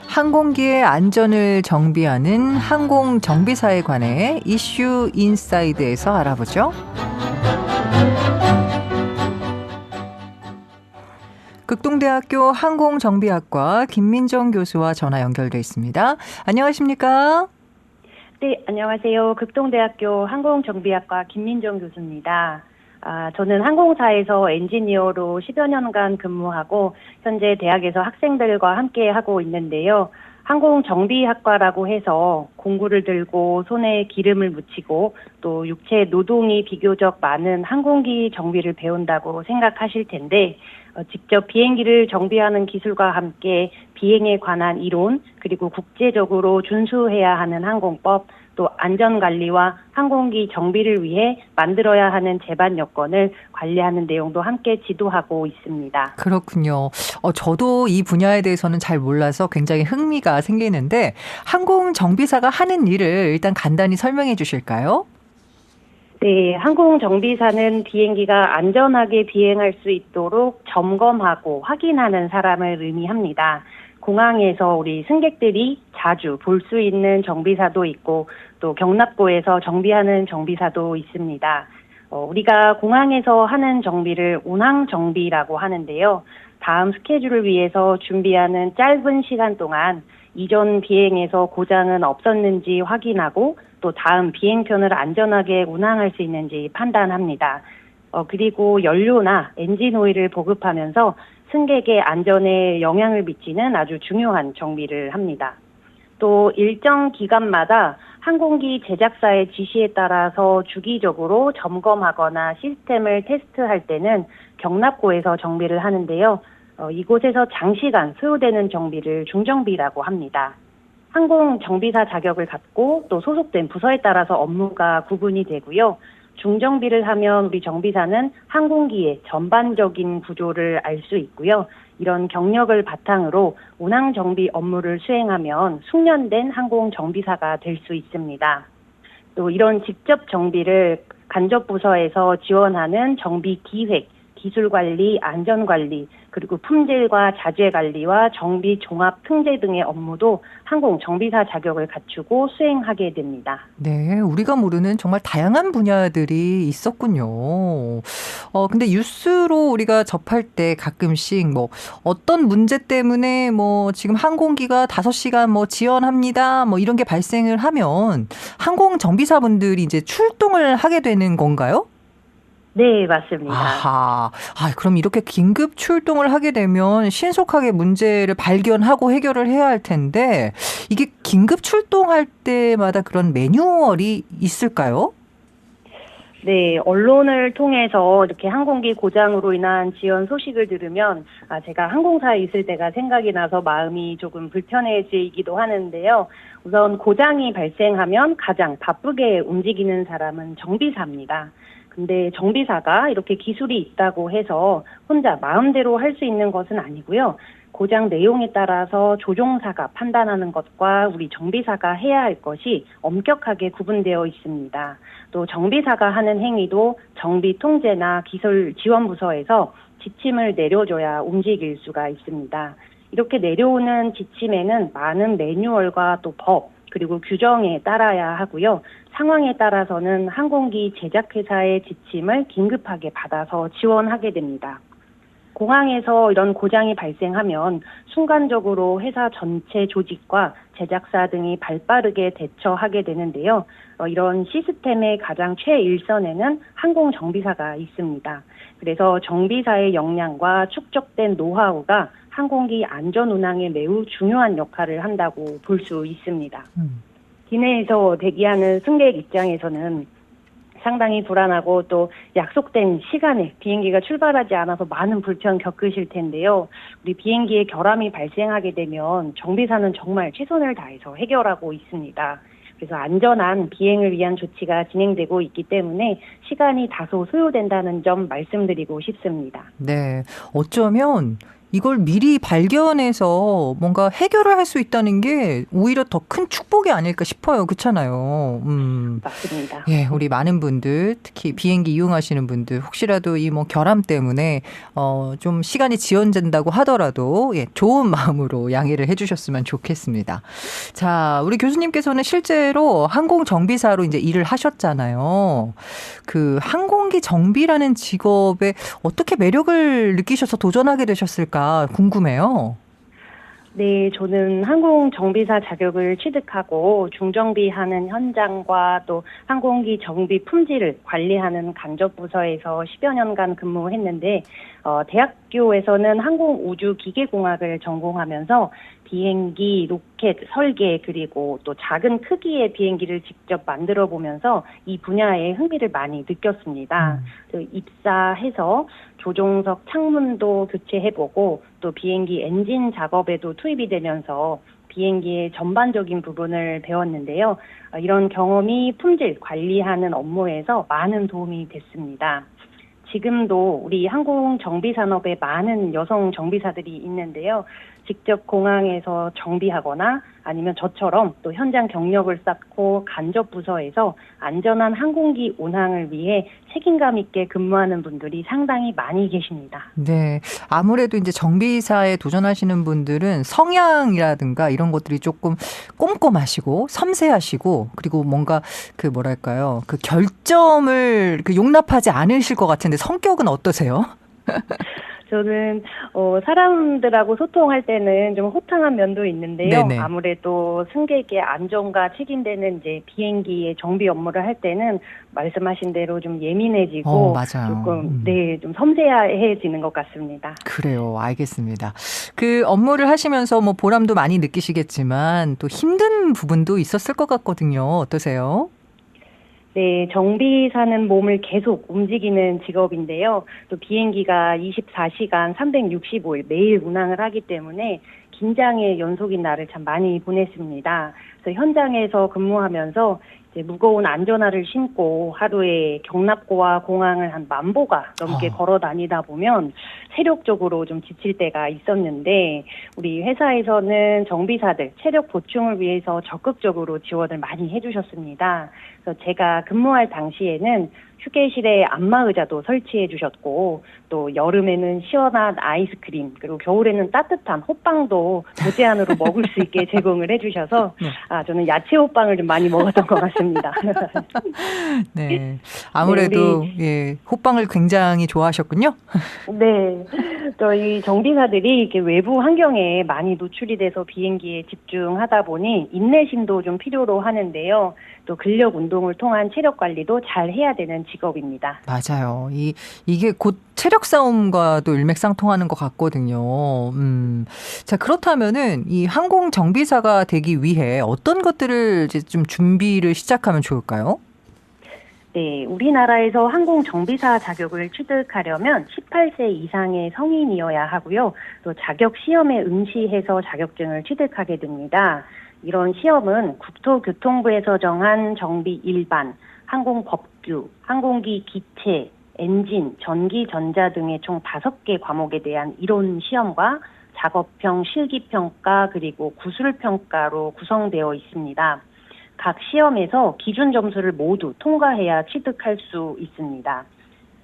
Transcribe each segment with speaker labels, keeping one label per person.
Speaker 1: 항공기의 안전을 정비하는 항공정비사에 관해 이슈 인사이드에서 알아보죠. 극동대학교 항공정비학과 김민정 교수와 전화 연결돼 있습니다. 안녕하십니까?
Speaker 2: 네, 안녕하세요. 극동대학교 항공정비학과 김민정 교수입니다. 저는 항공사에서 엔지니어로 10여 년간 근무하고 현재 대학에서 학생들과 함께 하고 있는데요. 항공정비학과라고 해서 공구를 들고 손에 기름을 묻히고 또 육체 노동이 비교적 많은 항공기 정비를 배운다고 생각하실 텐데 직접 비행기를 정비하는 기술과 함께 비행에 관한 이론 그리고 국제적으로 준수해야 하는 항공법 또 안전관리와 항공기 정비를 위해 만들어야 하는 제반 여건을 관리하는 내용도 함께 지도하고 있습니다.
Speaker 1: 그렇군요. 저도 이 분야에 대해서는 잘 몰라서 굉장히 흥미가 생기는데 항공정비사가 하는 일을 일단 간단히 설명해 주실까요?
Speaker 2: 네, 항공정비사는 비행기가 안전하게 비행할 수 있도록 점검하고 확인하는 사람을 의미합니다. 공항에서 우리 승객들이 자주 볼 수 있는 정비사도 있고 또 경납고에서 정비하는 정비사도 있습니다. 우리가 공항에서 하는 정비를 운항 정비라고 하는데요. 다음 스케줄을 위해서 준비하는 짧은 시간 동안 이전 비행에서 고장은 없었는지 확인하고 또 다음 비행편을 안전하게 운항할 수 있는지 판단합니다. 그리고 연료나 엔진 오일을 보급하면서 승객의 안전에 영향을 미치는 아주 중요한 정비를 합니다. 또 일정 기간마다 항공기 제작사의 지시에 따라서 주기적으로 점검하거나 시스템을 테스트할 때는 경납고에서 정비를 하는데요. 이곳에서 장시간 소요되는 정비를 중정비라고 합니다. 항공정비사 자격을 갖고 또 소속된 부서에 따라서 업무가 구분이 되고요. 중정비를 하면 우리 정비사는 항공기의 전반적인 구조를 알 수 있고요. 이런 경력을 바탕으로 운항정비 업무를 수행하면 숙련된 항공정비사가 될 수 있습니다. 또 이런 직접 정비를 간접부서에서 지원하는 정비기획, 기술관리, 안전관리, 그리고 품질과 자재관리와 정비 종합 통제 등의 업무도 항공정비사 자격을 갖추고 수행하게 됩니다.
Speaker 1: 네, 우리가 모르는 정말 다양한 분야들이 있었군요. 근데 뉴스로 우리가 접할 때 가끔씩 어떤 문제 때문에 지금 항공기가 5시간 지연합니다. 이런 게 발생을 하면 항공정비사분들이 이제 출동을 하게 되는 건가요?
Speaker 2: 네, 맞습니다.
Speaker 1: 아하. 그럼 이렇게 긴급 출동을 하게 되면 신속하게 문제를 발견하고 해결을 해야 할 텐데 이게 긴급 출동할 때마다 그런 매뉴얼이 있을까요?
Speaker 2: 네, 언론을 통해서 이렇게 항공기 고장으로 인한 지연 소식을 들으면 제가 항공사에 있을 때가 생각이 나서 마음이 조금 불편해지기도 하는데요. 우선 고장이 발생하면 가장 바쁘게 움직이는 사람은 정비사입니다. 근데 정비사가 이렇게 기술이 있다고 해서 혼자 마음대로 할 수 있는 것은 아니고요. 고장 내용에 따라서 조종사가 판단하는 것과 우리 정비사가 해야 할 것이 엄격하게 구분되어 있습니다. 또 정비사가 하는 행위도 정비 통제나 기술 지원부서에서 지침을 내려줘야 움직일 수가 있습니다. 이렇게 내려오는 지침에는 많은 매뉴얼과 또 법, 그리고 규정에 따라야 하고요. 상황에 따라서는 항공기 제작회사의 지침을 긴급하게 받아서 지원하게 됩니다. 공항에서 이런 고장이 발생하면 순간적으로 회사 전체 조직과 제작사 등이 발빠르게 대처하게 되는데요. 이런 시스템의 가장 최일선에는 항공정비사가 있습니다. 그래서 정비사의 역량과 축적된 노하우가 항공기 안전운항에 매우 중요한 역할을 한다고 볼 수 있습니다. 기내에서 대기하는 승객 입장에서는 상당히 불안하고 또 약속된 시간에 비행기가 출발하지 않아서 많은 불편 겪으실 텐데요. 우리 비행기에 결함이 발생하게 되면 정비사는 정말 최선을 다해서 해결하고 있습니다. 그래서 안전한 비행을 위한 조치가 진행되고 있기 때문에 시간이 다소 소요된다는 점 말씀드리고 싶습니다.
Speaker 1: 네, 어쩌면 이걸 미리 발견해서 뭔가 해결을 할 수 있다는 게 오히려 더 큰 축복이 아닐까 싶어요. 그렇잖아요.
Speaker 2: 맞습니다.
Speaker 1: 예, 우리 많은 분들, 특히 비행기 이용하시는 분들, 혹시라도 이 뭐 결함 때문에 좀 시간이 지연된다고 하더라도 예, 좋은 마음으로 양해를 해주셨으면 좋겠습니다. 자, 우리 교수님께서는 실제로 항공 정비사로 이제 일을 하셨잖아요. 그 항공기 정비라는 직업에 어떻게 매력을 느끼셔서 도전하게 되셨을까 궁금해요.
Speaker 2: 네, 저는 항공 정비사 자격을 취득하고 중정비하는 현장과 또 항공기 정비 품질을 관리하는 간접부서에서 10여 년간 근무했는데, 대학교에서는 항공우주기계공학을 전공하면서 비행기, 로켓 설계 그리고 또 작은 크기의 비행기를 직접 만들어 보면서 이 분야에 흥미를 많이 느꼈습니다. 입사해서 조종석 창문도 교체해보고 또 비행기 엔진 작업에도 투입이 되면서 비행기의 전반적인 부분을 배웠는데요. 이런 경험이 품질 관리하는 업무에서 많은 도움이 됐습니다. 지금도 우리 항공 정비 산업에 많은 여성 정비사들이 있는데요. 직접 공항에서 정비하거나 아니면 저처럼 또 현장 경력을 쌓고 간접 부서에서 안전한 항공기 운항을 위해 책임감 있게 근무하는 분들이 상당히 많이 계십니다.
Speaker 1: 네. 아무래도 이제 정비사에 도전하시는 분들은 성향이라든가 이런 것들이 조금 꼼꼼하시고 섬세하시고 그리고 뭔가 그 뭐랄까요. 그 결점을 그 용납하지 않으실 것 같은데 성격은 어떠세요?
Speaker 2: 저는 사람들하고 소통할 때는 좀 호탕한 면도 있는데요.
Speaker 1: 네네.
Speaker 2: 아무래도 승객의 안전과 책임되는 이제 비행기의 정비 업무를 할 때는 말씀하신 대로 좀 예민해지고
Speaker 1: 맞아요.
Speaker 2: 조금 좀 섬세해지는 것 같습니다.
Speaker 1: 그래요. 알겠습니다. 그 업무를 하시면서 뭐 보람도 많이 느끼시겠지만 또 힘든 부분도 있었을 것 같거든요. 어떠세요?
Speaker 2: 네, 정비사는 몸을 계속 움직이는 직업인데요. 또 비행기가 24시간 365일 매일 운항을 하기 때문에 긴장의 연속인 날을 참 많이 보냈습니다. 그래서 현장에서 근무하면서 이제 무거운 안전화를 신고 하루에 경납고와 공항을 한 10,000보가 넘게 걸어 다니다 보면 체력적으로 좀 지칠 때가 있었는데 우리 회사에서는 정비사들 체력 보충을 위해서 적극적으로 지원을 많이 해주셨습니다. 그래서 제가 근무할 당시에는 휴게실에 안마의자도 설치해 주셨고 또 여름에는 시원한 아이스크림 그리고 겨울에는 따뜻한 호빵도 무제한으로 먹을 수 있게 제공을 해주셔서 저는 야채 호빵을 좀 많이 먹었던 것 같습니다.
Speaker 1: 네, 아무래도 예, 호빵을 굉장히 좋아하셨군요.
Speaker 2: 네, 저희 정비사들이 이렇게 외부 환경에 많이 노출이 돼서 비행기에 집중하다 보니 인내심도 좀 필요로 하는데요. 또 근력 운동을 통한 체력 관리도 잘 해야 되는 직업입니다.
Speaker 1: 맞아요. 이게 곧 체력 싸움과도 일맥상통하는 것 같거든요. 자, 그렇다면은 이 항공 정비사가 되기 위해 어떤 것들을 이제 좀 준비를 시작하면 좋을까요?
Speaker 2: 네, 우리나라에서 항공 정비사 자격을 취득하려면 18세 이상의 성인이어야 하고요. 또 자격 시험에 응시해서 자격증을 취득하게 됩니다. 이런 시험은 국토교통부에서 정한 정비 일반, 항공법규, 항공기 기체, 엔진, 전기, 전자 등의 총 5개 과목에 대한 이론 시험과 작업형 실기평가 그리고 구술평가로 구성되어 있습니다. 각 시험에서 기준 점수를 모두 통과해야 취득할 수 있습니다.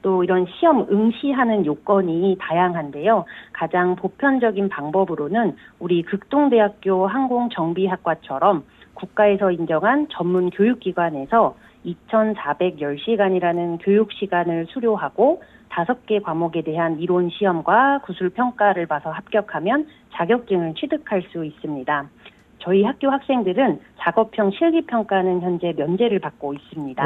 Speaker 2: 또 이런 시험 응시하는 요건이 다양한데요. 가장 보편적인 방법으로는 우리 극동대학교 항공정비학과처럼 국가에서 인정한 전문 교육기관에서 2,410시간이라는 교육시간을 수료하고 5개 과목에 대한 이론 시험과 구술 평가를 봐서 합격하면 자격증을 취득할 수 있습니다. 저희 학교 학생들은 작업형 실기평가는 현재 면제를 받고 있습니다.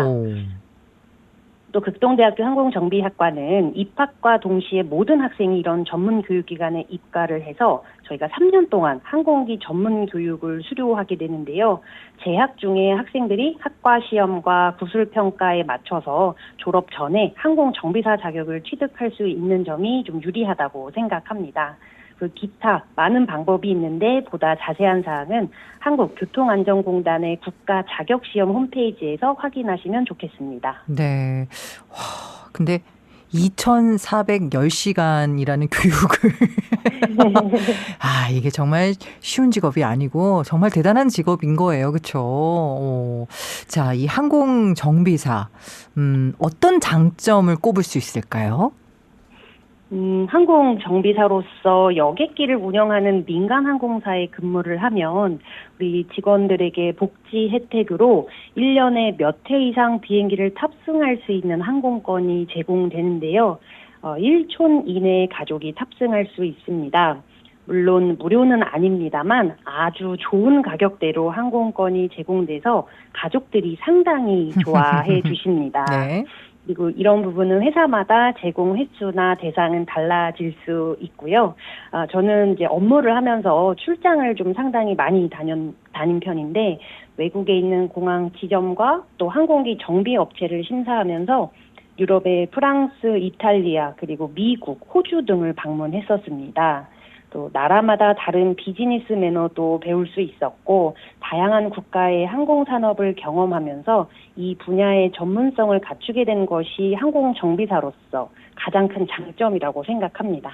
Speaker 2: 또 극동대학교 항공정비학과는 입학과 동시에 모든 학생이 이런 전문 교육기관에 입가를 해서 저희가 3년 동안 항공기 전문 교육을 수료하게 되는데요. 재학 중에 학생들이 학과 시험과 구술평가에 맞춰서 졸업 전에 항공정비사 자격을 취득할 수 있는 점이 좀 유리하다고 생각합니다. 그 기타 많은 방법이 있는데 보다 자세한 사항은 한국교통안전공단의 국가 자격시험 홈페이지에서 확인하시면 좋겠습니다.
Speaker 1: 네. 근데 2,410시간이라는 교육을. 이게 정말 쉬운 직업이 아니고 정말 대단한 직업인 거예요. 그렇죠? 자, 이 항공 정비사 어떤 장점을 꼽을 수 있을까요?
Speaker 2: 항공 정비사로서 여객기를 운영하는 민간 항공사에 근무를 하면 우리 직원들에게 복지 혜택으로 1년에 몇 회 이상 비행기를 탑승할 수 있는 항공권이 제공되는데요. 1촌 이내의 가족이 탑승할 수 있습니다. 물론 무료는 아닙니다만 아주 좋은 가격대로 항공권이 제공돼서 가족들이 상당히 좋아해 주십니다.
Speaker 1: 네.
Speaker 2: 그리고 이런 부분은 회사마다 제공 횟수나 대상은 달라질 수 있고요. 저는 이제 업무를 하면서 출장을 좀 상당히 많이 다닌 편인데 외국에 있는 공항 지점과 또 항공기 정비 업체를 심사하면서 유럽의 프랑스, 이탈리아, 그리고 미국, 호주 등을 방문했었습니다. 또 나라마다 다른 비즈니스 매너도 배울 수 있었고 다양한 국가의 항공산업을 경험하면서 이 분야의 전문성을 갖추게 된 것이 항공정비사로서 가장 큰 장점이라고 생각합니다.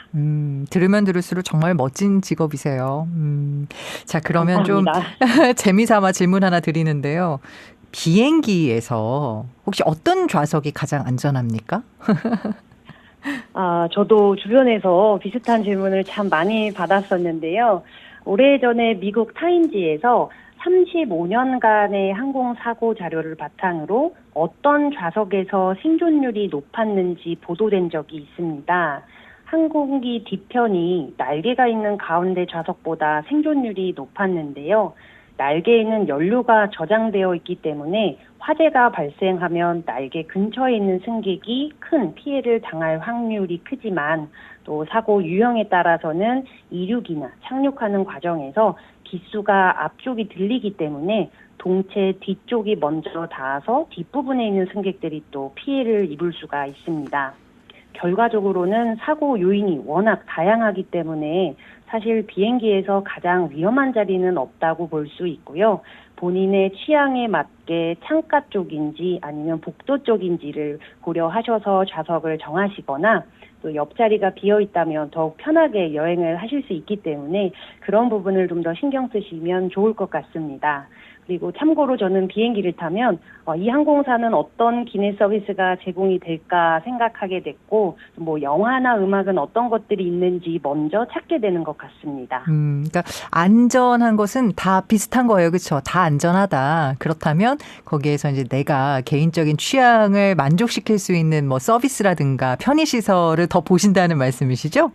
Speaker 1: 들으면 들을수록 정말 멋진 직업이세요. 자, 그러면
Speaker 2: 감사합니다.
Speaker 1: 좀 재미삼아 질문 하나 드리는데요. 비행기에서 혹시 어떤 좌석이 가장 안전합니까?
Speaker 2: 저도 주변에서 비슷한 질문을 참 많이 받았었는데요. 오래전에 미국 타임지에서 35년간의 항공사고 자료를 바탕으로 어떤 좌석에서 생존율이 높았는지 보도된 적이 있습니다. 항공기 뒤편이 날개가 있는 가운데 좌석보다 생존율이 높았는데요. 날개에는 연료가 저장되어 있기 때문에 화재가 발생하면 날개 근처에 있는 승객이 큰 피해를 당할 확률이 크지만 또 사고 유형에 따라서는 이륙이나 착륙하는 과정에서 기수가 앞쪽이 들리기 때문에 동체 뒤쪽이 먼저 닿아서 뒷부분에 있는 승객들이 또 피해를 입을 수가 있습니다. 결과적으로는 사고 요인이 워낙 다양하기 때문에 사실 비행기에서 가장 위험한 자리는 없다고 볼 수 있고요. 본인의 취향에 맞게 창가 쪽인지 아니면 복도 쪽인지를 고려하셔서 좌석을 정하시거나 또 옆자리가 비어 있다면 더욱 편하게 여행을 하실 수 있기 때문에 그런 부분을 좀 더 신경 쓰시면 좋을 것 같습니다. 그리고 참고로 저는 비행기를 타면 이 항공사는 어떤 기내 서비스가 제공이 될까 생각하게 됐고 뭐 영화나 음악은 어떤 것들이 있는지 먼저 찾게 되는 것 같습니다.
Speaker 1: 그러니까 안전한 것은 다 비슷한 거예요. 그렇죠? 다 안전하다. 그렇다면 거기에서 이제 내가 개인적인 취향을 만족시킬 수 있는 뭐 서비스라든가 편의시설을 더 보신다는 말씀이시죠?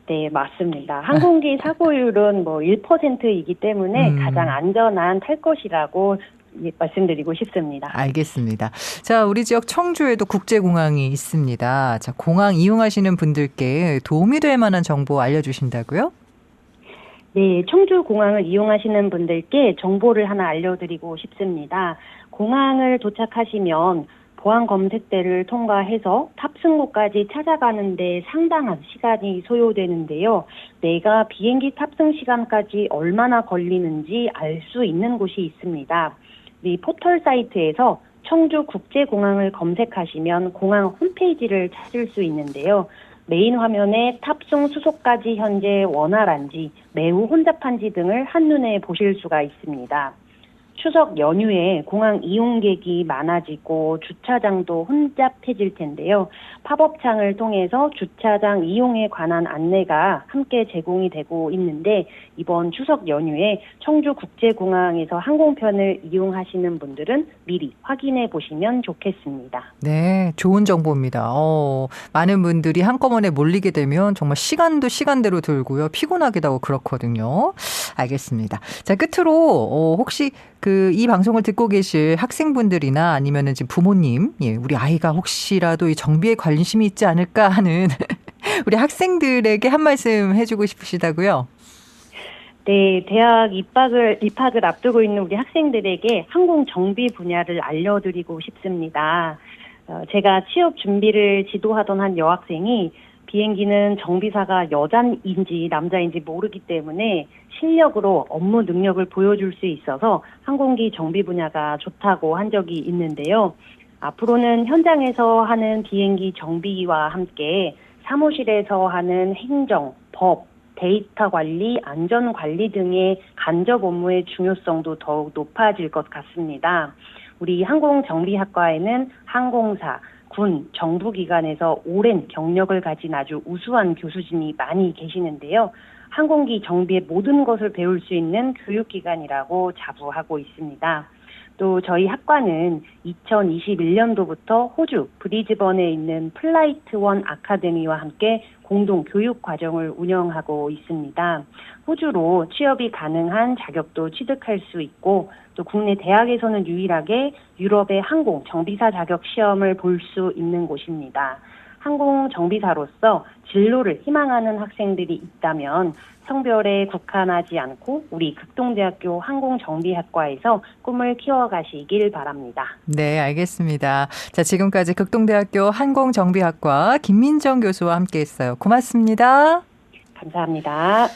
Speaker 2: 네, 맞습니다. 항공기 사고율은 뭐 1%이기 때문에 가장 안전한 탈 것이라고 말씀드리고 싶습니다.
Speaker 1: 알겠습니다. 자, 우리 지역 청주에도 국제공항이 있습니다. 자, 공항 이용하시는 분들께 도움이 될 만한 정보 알려주신다고요?
Speaker 2: 네, 청주공항을 이용하시는 분들께 정보를 하나 알려드리고 싶습니다. 공항을 도착하시면 보안 검색대를 통과해서 탑승구까지 찾아가는데 상당한 시간이 소요되는데요. 내가 비행기 탑승 시간까지 얼마나 걸리는지 알 수 있는 곳이 있습니다. 이 포털 사이트에서 청주국제공항을 검색하시면 공항 홈페이지를 찾을 수 있는데요. 메인 화면에 탑승 수속까지 현재 원활한지 매우 혼잡한지 등을 한눈에 보실 수가 있습니다. 추석 연휴에 공항 이용객이 많아지고 주차장도 혼잡해질 텐데요. 팝업창을 통해서 주차장 이용에 관한 안내가 함께 제공이 되고 있는데 이번 추석 연휴에 청주국제공항에서 항공편을 이용하시는 분들은 미리 확인해 보시면 좋겠습니다.
Speaker 1: 네, 좋은 정보입니다. 많은 분들이 한꺼번에 몰리게 되면 정말 시간도 시간대로 들고요. 피곤하기도 하고 그렇거든요. 알겠습니다. 자, 끝으로 혹시 이 방송을 듣고 계실 학생분들이나 아니면은 지금 부모님, 우리 아이가 혹시라도 이 정비에 관심이 있지 않을까 하는 우리 학생들에게 한 말씀 해주고 싶으시다고요?
Speaker 2: 네, 대학 입학을 앞두고 있는 우리 학생들에게 항공 정비 분야를 알려드리고 싶습니다. 제가 취업 준비를 지도하던 한 여학생이 비행기는 정비사가 여자인지 남자인지 모르기 때문에 실력으로 업무 능력을 보여줄 수 있어서 항공기 정비 분야가 좋다고 한 적이 있는데요. 앞으로는 현장에서 하는 비행기 정비와 함께 사무실에서 하는 행정, 법, 데이터 관리, 안전 관리 등의 간접 업무의 중요성도 더욱 높아질 것 같습니다. 우리 항공정비학과에는 항공사, 군, 정부기관에서 오랜 경력을 가진 아주 우수한 교수진이 많이 계시는데요. 항공기 정비의 모든 것을 배울 수 있는 교육기관이라고 자부하고 있습니다. 또 저희 학과는 2021년도부터 호주 브리즈번에 있는 플라이트 원 아카데미와 함께 공동 교육 과정을 운영하고 있습니다. 호주로 취업이 가능한 자격도 취득할 수 있고 또 국내 대학에서는 유일하게 유럽의 항공 정비사 자격 시험을 볼 수 있는 곳입니다. 항공 정비사로서 진로를 희망하는 학생들이 있다면 성별에 국한하지 않고 우리 극동대학교 항공정비학과에서 꿈을 키워가시길 바랍니다.
Speaker 1: 네, 알겠습니다. 자, 지금까지 극동대학교 항공정비학과 김민정 교수와 함께했어요. 고맙습니다.
Speaker 2: 감사합니다.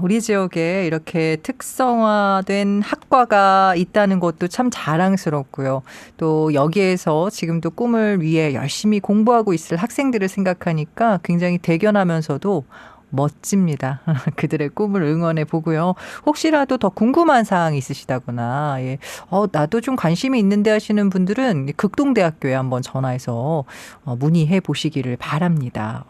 Speaker 1: 우리 지역에 이렇게 특성화된 학과가 있다는 것도 참 자랑스럽고요. 또 여기에서 지금도 꿈을 위해 열심히 공부하고 있을 학생들을 생각하니까 굉장히 대견하면서도 멋집니다. 그들의 꿈을 응원해 보고요. 혹시라도 더 궁금한 사항 있으시다거나, 나도 좀 관심이 있는데 하시는 분들은 극동대학교에 한번 전화해서 문의해 보시기를 바랍니다.